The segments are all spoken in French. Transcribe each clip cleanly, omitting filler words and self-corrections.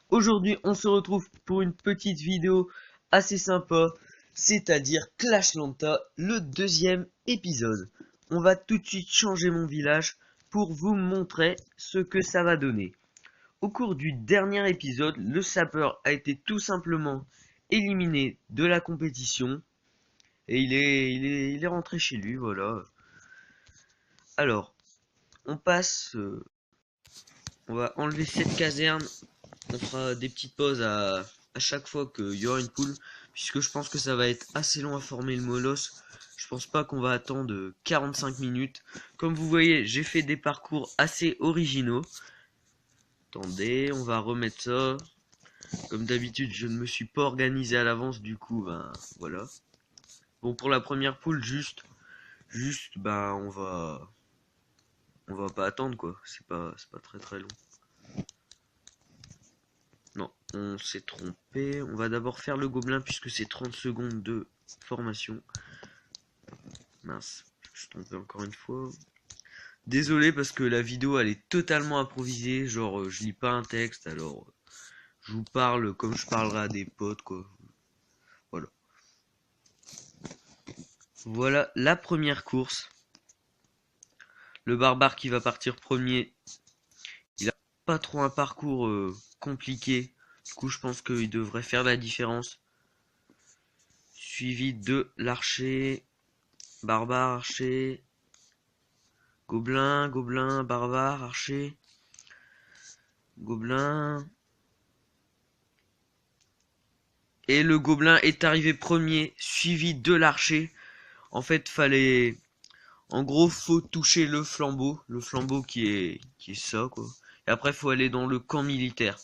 Aujourd'hui, on se retrouve pour une petite vidéo assez sympa, c'est-à-dire Clash Lanta, le deuxième épisode. On va tout de suite changer mon village pour vous montrer ce que ça va donner. Au cours du dernier épisode, le sapeur a été tout simplement éliminé de la compétition et il est rentré chez lui, voilà. Alors, on passe, on va enlever cette caserne. On fera des petites pauses à chaque fois qu'il y aura une poule, puisque je pense que ça va être assez long à former le molosse. Je pense pas qu'on va attendre 45 minutes. Comme vous voyez, j'ai fait des parcours assez originaux. Attendez, on va remettre ça. Comme d'habitude, je ne me suis pas organisé à l'avance, du coup, ben voilà. Bon, pour la première poule, ben on va pas attendre quoi. C'est pas très très long. Non, on s'est trompé. On va d'abord faire le gobelin puisque c'est 30 secondes de formation. Mince, je suis trompé encore une fois. Désolé parce que la vidéo elle est totalement improvisée. Genre, je lis pas un texte, alors je vous parle comme je parlerai à des potes quoi. Voilà. Voilà la première course. Le barbare qui va partir premier. Il a pas trop un parcours compliqué. Du coup, je pense qu'il devrait faire la différence. Suivi de l'archer. Barbare, archer, gobelin, gobelin, barbare, archer, gobelin. Et le gobelin est arrivé premier, suivi de l'archer. En fait, fallait... En gros, faut toucher le flambeau qui est ça, quoi. Et après, faut aller dans le camp militaire.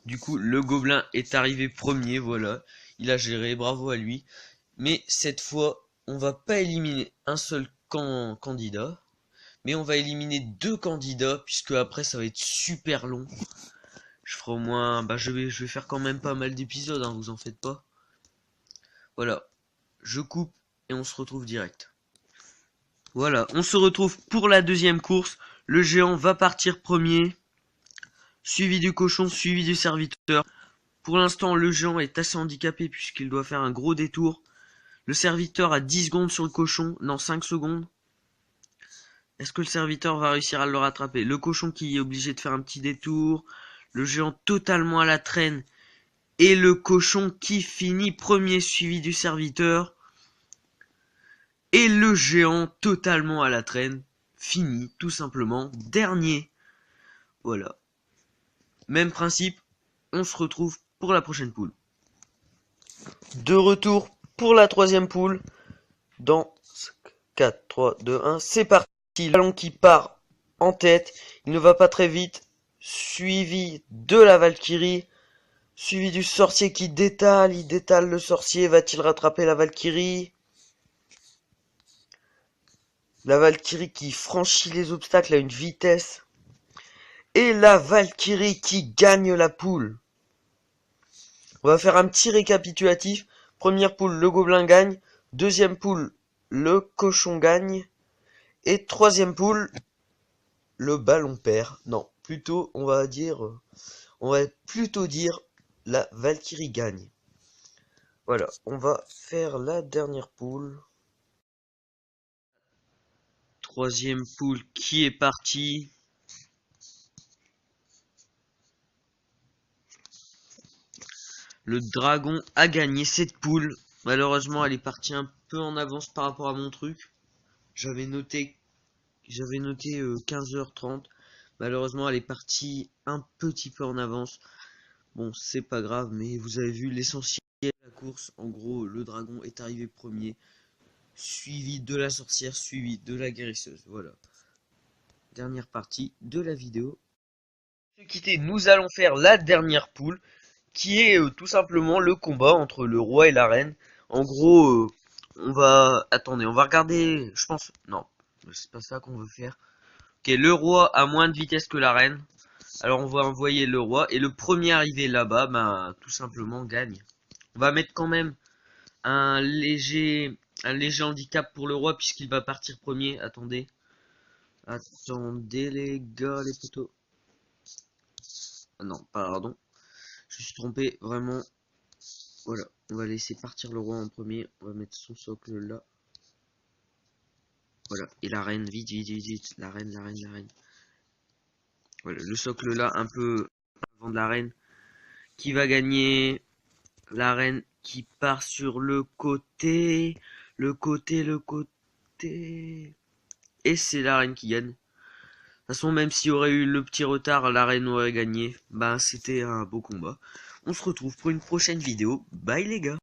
Du coup, le gobelin est arrivé premier, voilà. Il a géré, bravo à lui. Mais cette fois, on va pas éliminer un seul candidat. Mais on va éliminer deux candidats, puisque après ça va être super long. Je ferai au moins... Bah je vais faire quand même pas mal d'épisodes, hein, vous en faites pas. Voilà, je coupe et on se retrouve direct. Voilà, on se retrouve pour la deuxième course. Le géant va partir premier, suivi du cochon, suivi du serviteur. Pour l'instant, le géant est assez handicapé puisqu'il doit faire un gros détour. Le serviteur a 10 secondes sur le cochon, non 5 secondes. Est-ce que le serviteur va réussir à le rattraper? Le cochon qui est obligé de faire un petit détour. Le géant totalement à la traîne. Et le cochon qui finit premier suivi du serviteur. Et le géant totalement à la traîne. Fini tout simplement dernier. Voilà. Même principe. On se retrouve pour la prochaine poule. De retour pour la troisième poule. Dans 4, 3, 2, 1. C'est parti. Le ballon qui part en tête. Il ne va pas très vite. Suivi de la Valkyrie. Suivi du sorcier qui détale. Il détale le sorcier. Va-t-il rattraper la Valkyrie? La Valkyrie qui franchit les obstacles à une vitesse. Et la Valkyrie qui gagne la poule. On va faire un petit récapitulatif. Première poule, le gobelin gagne. Deuxième poule, le cochon gagne. Et troisième poule, le ballon perd. Non, plutôt, on va plutôt dire la Valkyrie gagne. Voilà, on va faire la dernière poule. Troisième poule qui est partie. Le dragon a gagné cette poule. Malheureusement, elle est partie un peu en avance par rapport à mon truc. J'avais noté 15h30. Malheureusement, elle est partie un petit peu en avance. Bon, c'est pas grave, mais vous avez vu l'essentiel de la course. En gros, le dragon est arrivé premier, suivi de la sorcière, suivi de la guérisseuse. Voilà. Dernière partie de la vidéo. Se quitter, nous allons faire la dernière poule, qui est tout simplement le combat entre le roi et la reine. En gros, on va regarder, je pense, non, c'est pas ça qu'on veut faire. Ok, le roi a moins de vitesse que la reine. Alors on va envoyer le roi, et le premier arrivé là-bas, ben, tout simplement gagne. On va mettre quand même un léger handicap pour le roi, puisqu'il va partir premier. Attendez les gars, les potos. Ah non, pardon. Je suis trompé, vraiment. Voilà, on va laisser partir le roi en premier. On va mettre son socle là. Voilà, et la reine, vite, vite, vite, vite. La reine, la reine, la reine. Voilà, le socle là, un peu avant de la reine. Qui va gagner? La reine qui part sur le côté. Le côté, le côté. Et c'est la reine qui gagne. De toute façon, même s'il y aurait eu le petit retard, la reine aurait gagné. Bah, c'était un beau combat. On se retrouve pour une prochaine vidéo. Bye les gars.